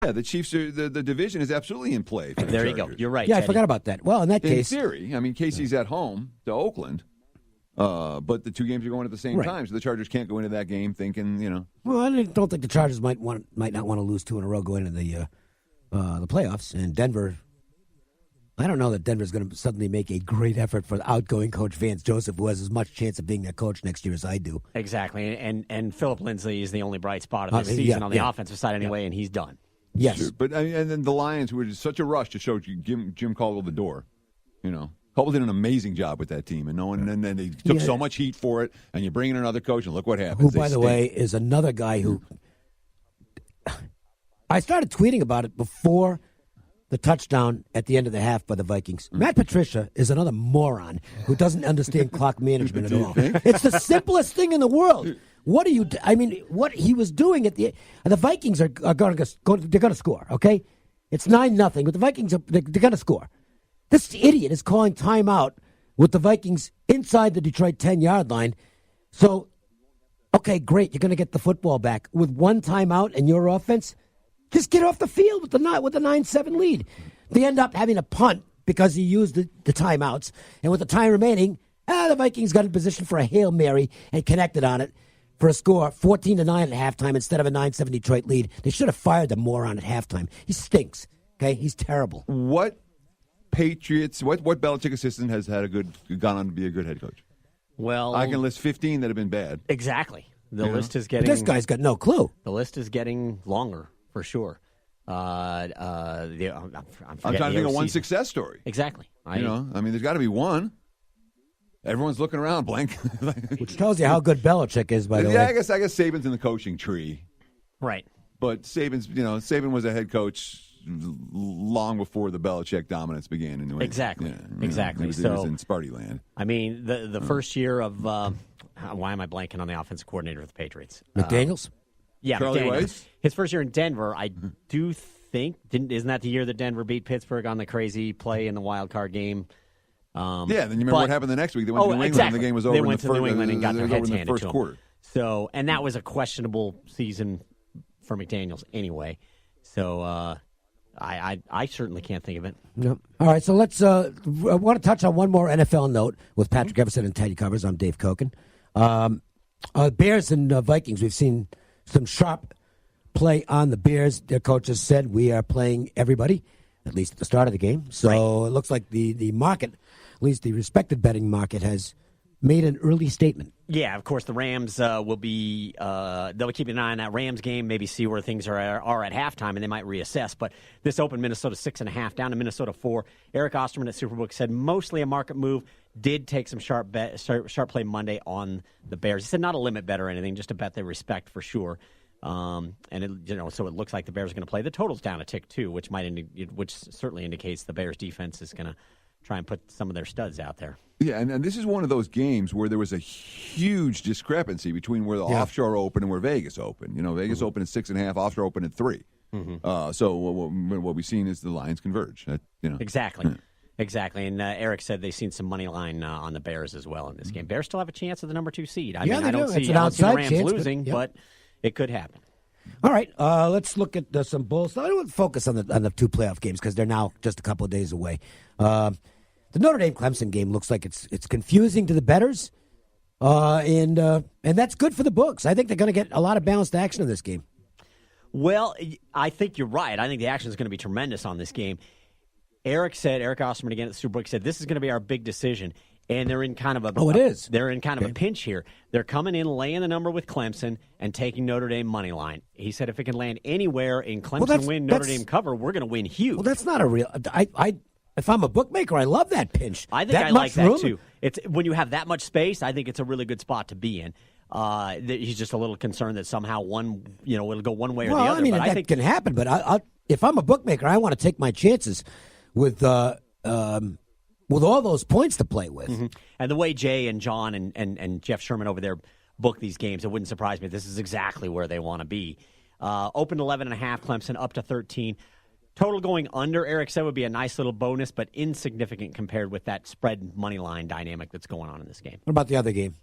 Yeah, the Chiefs the division is absolutely in play. For the There Chargers. you go. You're right. Yeah, Teddy. I forgot about that. Well, in that case, in theory, I mean, Casey's at home to Oakland, but the two games are going at the same time, so the Chargers can't go into that game thinking, Well, I don't think the Chargers might not want to lose 2 in a row going into the playoffs. And Denver, I don't know that Denver's going to suddenly make a great effort for the outgoing coach Vance Joseph, who has as much chance of being their coach next year as I do. Exactly, and Philip Lindsay is the only bright spot of this season on the offensive side anyway, and he's done. Yes, sure. But and then the Lions, who were just such a rush to show Jim Caldwell the door, Caldwell did an amazing job with that team, and then they took so much heat for it, and you bring in another coach, and look what happens. Who, by the way, is another guy who I started tweeting about it before the touchdown at the end of the half by the Vikings. Matt Patricia is another moron who doesn't understand clock management at all. It's the simplest thing in the world. What are you? What he was doing at the Vikings are going to score. Okay, it's 9-0, but the Vikings they're going to score. This idiot is calling timeout with the Vikings inside the Detroit 10-yard line. So, okay, great, you're going to get the football back with one timeout and your offense. Just get off the field with the 9-7 lead. They end up having a punt because he used the timeouts, and with the time remaining, the Vikings got in position for a Hail Mary and connected on it for a score 14-9 at halftime instead of a 9-7 Detroit lead. They should have fired the moron at halftime. He stinks. Okay, he's terrible. What Patriots? What Belichick assistant has had gone on to be a good head coach? Well, I can list 15 that have been bad. Exactly. The list is getting. But this guy's got no clue. The list is getting longer for sure. I'm trying to think of one success story. Exactly. There's got to be one. Everyone's looking around blank. Which tells you how good Belichick is, by the way. Yeah, I guess Saban's in the coaching tree. Right. But Saban was a head coach long before the Belichick dominance began. In Exactly. Exactly. He was in Sparty land. I mean, the first year of why am I blanking on the offensive coordinator of the Patriots? McDaniels? Yeah, Charlie McDaniels. Weiss? His first year in Denver, I do think, isn't that the year that Denver beat Pittsburgh on the crazy play in the wild card game? Then you remember what happened the next week. They went to New England, exactly. and the game was over. They went to New England and got their heads handed first to them. quarter. So, and that was a questionable season for McDaniels anyway. So, I certainly can't think of it. No. All right, so let's. I want to touch on one more NFL note with Patrick Everson and Teddy Covers. I'm Dave Cokin. Bears and Vikings. We've seen some sharp play on the Bears. Their coaches said we are playing everybody, at least at the start of the game. So It looks like the market, at least the respected betting market, has made an early statement. Yeah, of course, the Rams will be they'll be keeping an eye on that Rams game, maybe see where things are at halftime, and they might reassess. But this opened Minnesota 6.5 down to Minnesota 4. Eric Osterman at Superbook said mostly a market move. Did take some sharp play Monday on the Bears. He said not a limit bet or anything, just a bet they respect for sure. So it looks like the Bears are going to play. The total's down a tick too, which certainly indicates the Bears defense is going to try and put some of their studs out there. Yeah, and this is one of those games where there was a huge discrepancy between where the offshore opened and where Vegas opened. Vegas opened at 6.5, offshore opened at 3. So what we've seen is the lines converge. Exactly. Exactly, and Eric said they've seen some money line on the Bears as well in this game. Bears still have a chance of the number 2 seed. I don't see the Rams losing, but it could happen. All right, let's look at some Bulls. I don't want to focus on the 2 playoff games because they're now just a couple of days away. The Notre Dame-Clemson game looks like it's confusing to the bettors, and that's good for the books. I think they're going to get a lot of balanced action in this game. Well, I think you're right. I think the action is going to be tremendous on this game. Eric Osterman again at the Superbook said this is going to be our big decision, and they're in kind of They're in kind of a pinch here. They're coming in, laying the number with Clemson, and taking Notre Dame money line. He said if it can land anywhere in Clemson win, Notre Dame cover, we're going to win huge. Well, that's not a real. If I'm a bookmaker, I love that pinch. I think I like that too. It's when you have that much space. I think it's a really good spot to be in. He's just a little concerned that somehow it'll go one way or the other. I mean, that can happen. But if I'm a bookmaker, I want to take my chances with all those points to play with. Mm-hmm. And the way Jay and John and Jeff Sherman over there book these games, it wouldn't surprise me. This is exactly where they want to be. Open 11.5, Clemson up to 13. Total going under, Eric said, would be a nice little bonus, but insignificant compared with that spread money line dynamic that's going on in this game. What about the other game?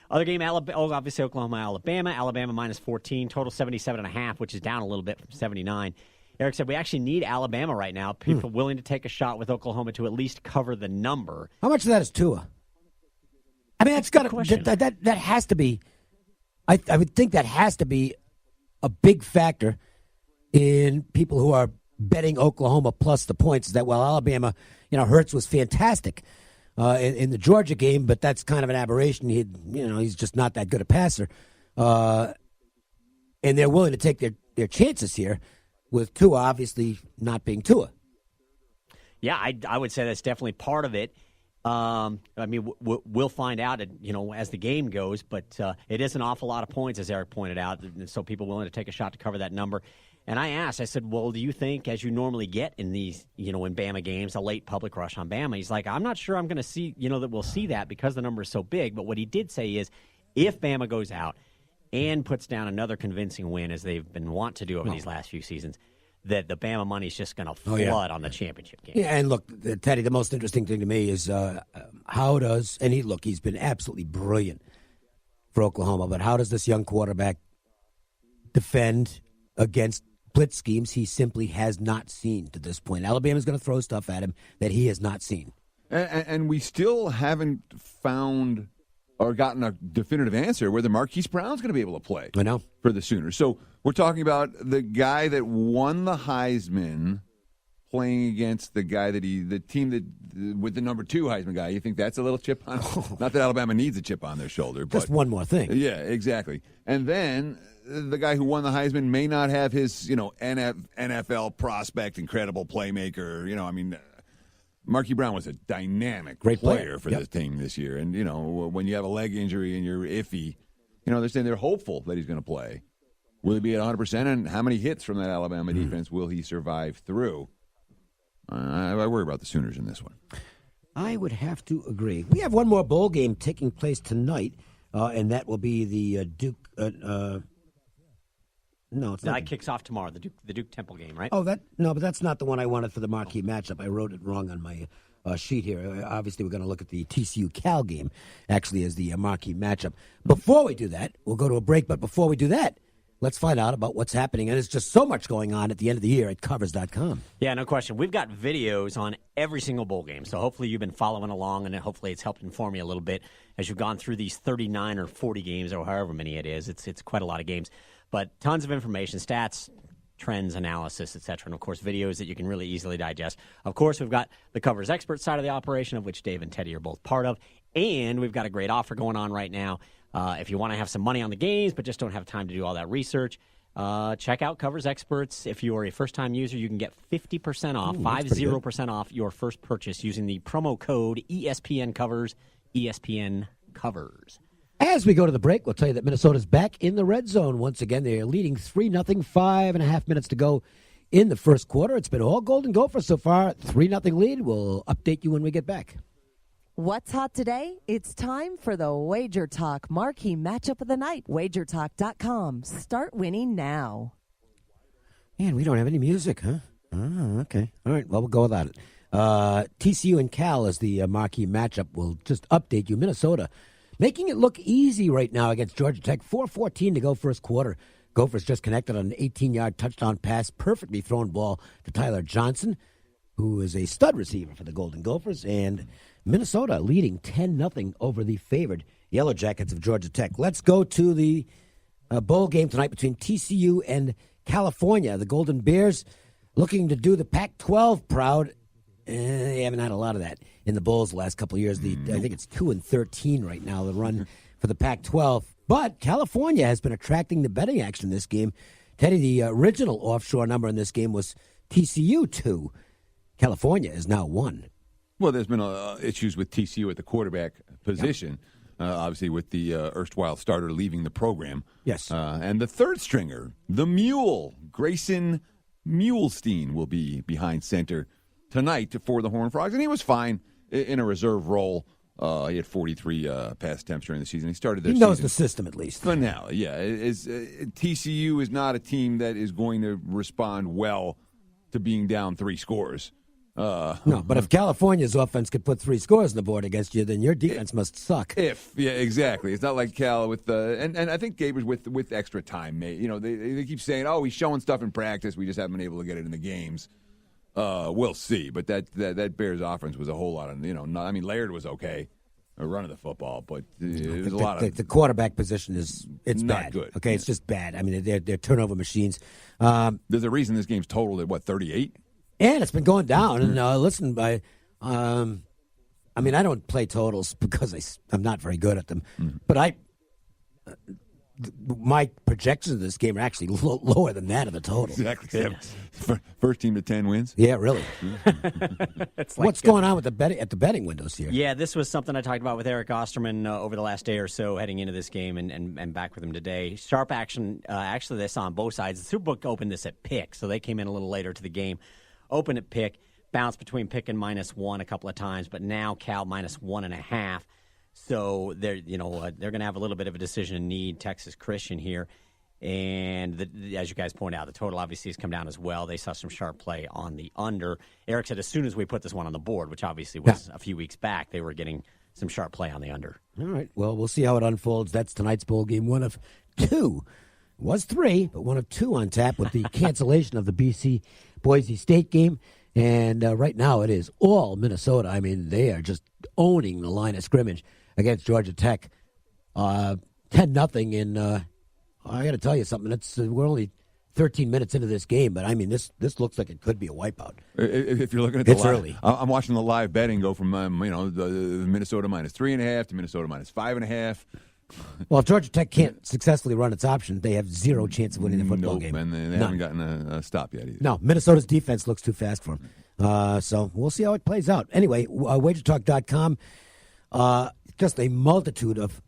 Other game, obviously Oklahoma, Alabama. Alabama minus 14, total 77.5, which is down a little bit from 79. Eric said we actually need Alabama right now. People willing to take a shot with Oklahoma to at least cover the number. How much of that is Tua? I mean, that's got to that has to be. I would think that has to be a big factor in people who are betting Oklahoma plus the points. Is that while Alabama, Hurts was fantastic in the Georgia game, but that's kind of an aberration. He's just not that good a passer, and they're willing to take their chances here with Tua obviously not being Tua. Yeah, I would say that's definitely part of it. I mean, we'll find out, as the game goes, but it is an awful lot of points, as Eric pointed out, so people willing to take a shot to cover that number. And I said, well, do you think, as you normally get in these, in Bama games, a late public rush on Bama? He's like, I'm not sure I'm going to see, that we'll see that because the number is so big. But what he did say is, if Bama goes out and puts down another convincing win, as they've been wont to do over these last few seasons, that the Bama money is just going to flood on the championship game. Yeah, and look, Teddy, the most interesting thing to me is how does, and he's been absolutely brilliant for Oklahoma, but how does this young quarterback defend against blitz schemes he simply has not seen to this point? Alabama's going to throw stuff at him that he has not seen. And we still haven't found or gotten a definitive answer whether Marquise Brown's going to be able to play. I know. For the Sooners. So we're talking about the guy that won the Heisman playing against the team that with the number 2 Heisman guy. You think that's a little chip on? Not that Alabama needs a chip on their shoulder. But, just one more thing. Yeah, exactly. And then the guy who won the Heisman may not have his, NFL prospect, incredible playmaker. Marquise Brown was a dynamic player for this team this year. And, when you have a leg injury and you're iffy, they're saying they're hopeful that he's going to play. Will he be at 100%? And how many hits from that Alabama defense will he survive through? I worry about the Sooners in this one. I would have to agree. We have one more bowl game taking place tonight, and that will be the Duke. No, it's not. That kicks off tomorrow. The Duke Temple game, right? Oh, but that's not the one I wanted for the marquee matchup. I wrote it wrong on my sheet here. Obviously, we're going to look at the TCU Cal game, actually, as the marquee matchup. Before we do that, we'll go to a break. But before we do that, let's find out about what's happening. And there's just so much going on at the end of the year at Covers.com. Yeah, no question. We've got videos on every single bowl game. So hopefully you've been following along, and hopefully it's helped inform you a little bit as you've gone through these 39 or 40 games or however many it is. It's quite a lot of games. But tons of information, stats, trends, analysis, etc. And, of course, videos that you can really easily digest. Of course, we've got the Covers expert side of the operation, of which Dave and Teddy are both part of. And we've got a great offer going on right now. If you want to have some money on the games but just don't have time to do all that research, check out Covers Experts. If you are a first-time user, you can get 50% off, 50% off your first purchase using the promo code ESPN Covers, ESPN Covers. As we go to the break, we'll tell you that Minnesota's back in the red zone once again. They are leading 3-0, 5.5 minutes to go in the first quarter. It's been all Golden Gophers so far. 3-0 lead. We'll update you when we get back. What's hot today? It's time for the Wager Talk marquee matchup of the night. WagerTalk.com. Start winning now. Man, we don't have any music, huh? Oh, okay. All right, well, we'll go without it. TCU and Cal as the marquee matchup. We'll just update you. Minnesota making it look easy right now against Georgia Tech. 4:14 to go first quarter. Gophers just connected on an 18-yard touchdown pass. Perfectly thrown ball to Tyler Johnson, who is a stud receiver for the Golden Gophers. And Minnesota leading 10-0 over the favored Yellow Jackets of Georgia Tech. Let's go to the bowl game tonight between TCU and California. The Golden Bears looking to do the Pac-12 proud. They haven't had a lot of that in the bowls the last couple of years. I think it's 2-13 right now, the run for the Pac-12. But California has been attracting the betting action in this game. Teddy, the original offshore number in this game was TCU 2. California is now 1. Well, there's been issues with TCU at the quarterback position, obviously with the erstwhile starter leaving the program. Yes. And the third stringer, the Mule, Grayson Mulestein, will be behind center tonight for the Horned Frogs. And he was fine in a reserve role. He had 43 pass attempts during the season. He started their season. He knows season the system at least. Finale, yeah. TCU is not a team that is going to respond well to being down 3 scores No, but if California's offense could put 3 scores on the board against you, then your defense must suck. Yeah, exactly. It's not like Cal with and I think Gaber's with extra time. They keep saying, oh, he's showing stuff in practice. We just haven't been able to get it in the games. We'll see. But that Bears offense was a whole lot of Laird was okay, running the football, but it was a lot of the quarterback position is not bad. good. Okay, it's just bad. I mean, they're turnover machines. There's a reason this game's totaled at 38. And it's been going down. And listen, I don't play totals because I'm not very good at them. But my projections of this game are actually lower than that of the total. Exactly. Yeah. First team to 10 wins. Yeah, really. What's going on with the betting windows here? Yeah, this was something I talked about with Eric Osterman over the last day or so, heading into this game, and back with him today. Sharp action. Actually, they saw on both sides. The Superbook opened this at pick, so they came in a little later to the game. Open at pick, bounced between pick and -1 a couple of times, but now Cal -1.5. So they're going to have a little bit of a decision in need. Texas Christian here, and as you guys point out, the total obviously has come down as well. They saw some sharp play on the under. Eric said as soon as we put this one on the board, which obviously was a few weeks back, they were getting some sharp play on the under. All right. Well, we'll see how it unfolds. That's tonight's bowl game, one of 2. It was 3, but one of 2 on tap with the cancellation of the BC Boise State game. And right now it is all Minnesota. I mean, they are just owning the line of scrimmage against Georgia Tech. 10-0. And I got to tell you something. We're only 13 minutes into this game, but I mean, this looks like it could be a wipeout. If you're looking at it's early. I'm watching the live betting go from the Minnesota -3.5 to Minnesota -5.5. Well, if Georgia Tech can't successfully run its option, they have 0 chance of winning the football game. And they haven't gotten a stop yet either. No, Minnesota's defense looks too fast for them. So we'll see how it plays out. Anyway, WagerTalk.com, just a multitude of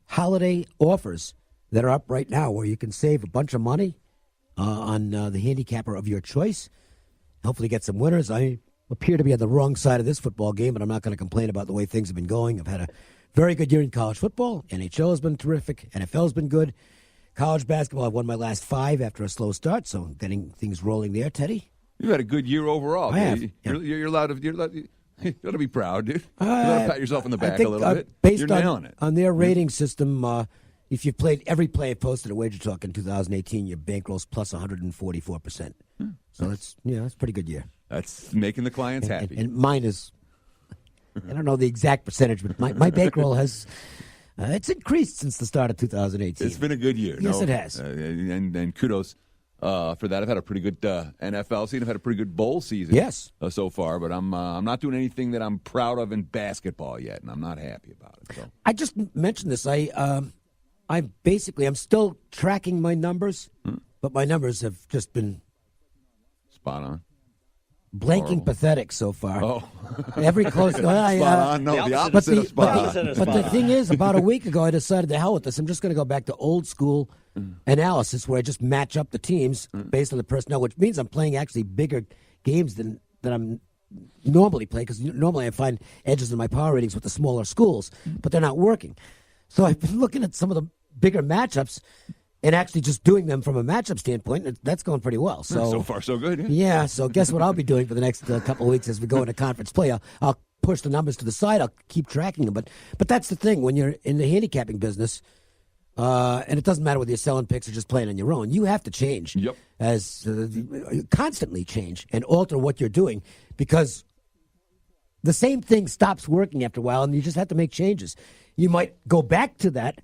holiday offers that are up right now where you can save a bunch of money on the handicapper of your choice. Hopefully get some winners. I appear to be on the wrong side of this football game, but I'm not going to complain about the way things have been going. I've had a very good year in college football. NHL has been terrific. NFL has been good. College basketball, I've won my last 5 after a slow start, so getting things rolling there, Teddy. You've had a good year overall. I have. You're allowed to be proud, dude. You got to pat yourself on the back a little bit. Based You're nailing it. On their rating system, if you've played every play posted at Wager Talk in 2018, your bankroll's plus 144%. So that's a pretty good year. That's making the clients happy. And mine is, I don't know the exact percentage, but my bankroll has it's increased since the start of 2018. It's been a good year. Yes, it has. And kudos for that. I've had a pretty good NFL season. I've had a pretty good bowl season. Yes. So far, but I'm not doing anything that I'm proud of in basketball yet, and I'm not happy about it. So. I just mentioned this. I'm still tracking my numbers, but my numbers have just been spot on. Blanking Horrible. Pathetic so far. Oh. Every close. spot on. No, the opposite of spot on. But the thing is, about a week ago, I decided to hell with this. I'm just going to go back to old school analysis where I just match up the teams based on the personnel, which means I'm playing actually bigger games than I'm normally playing, because normally I find edges in my power ratings with the smaller schools, but they're not working. So I've been looking at some of the bigger matchups and actually just doing them from a matchup standpoint, and that's going pretty well. So far, so good. Yeah, so guess what I'll be doing for the next couple of weeks as we go into conference play? I'll push the numbers to the side. I'll keep tracking them. But that's the thing. When you're in the handicapping business, and it doesn't matter whether you're selling picks or just playing on your own, you have to change. Yep. Constantly change and alter what you're doing, because the same thing stops working after a while, and you just have to make changes. You might go back to that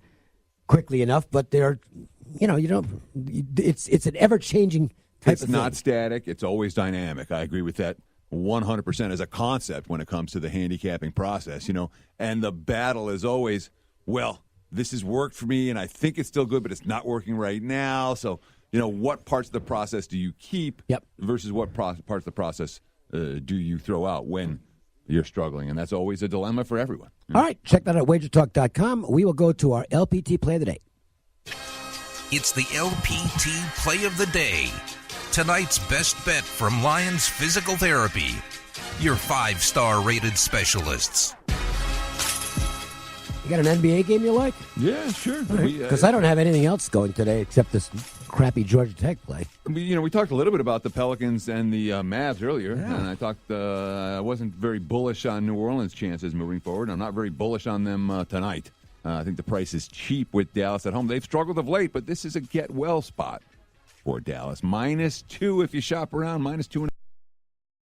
quickly enough, but it's an ever-changing type of thing. It's not static. It's always dynamic. I agree with that 100% as a concept when it comes to the handicapping process, and the battle is always, well, this has worked for me, and I think it's still good, but it's not working right now. So, what parts of the process do you keep versus what parts of the process do you throw out when you're struggling? And that's always a dilemma for everyone. All right, check that out at WagerTalk.com. We will go to our LPT Play of the Day. It's the LPT Play of the Day. Tonight's best bet from Lions Physical Therapy. Your 5-star rated specialists. You got an NBA game you like? Yeah, sure. Because I don't have anything else going today except this crappy Georgia Tech play. We talked a little bit about the Pelicans and the Mavs earlier, and I wasn't very bullish on New Orleans' chances moving forward. I'm not very bullish on them tonight. I think the price is cheap with Dallas at home. They've struggled of late, but this is a get-well spot for Dallas. -2 if you shop around, -2.5.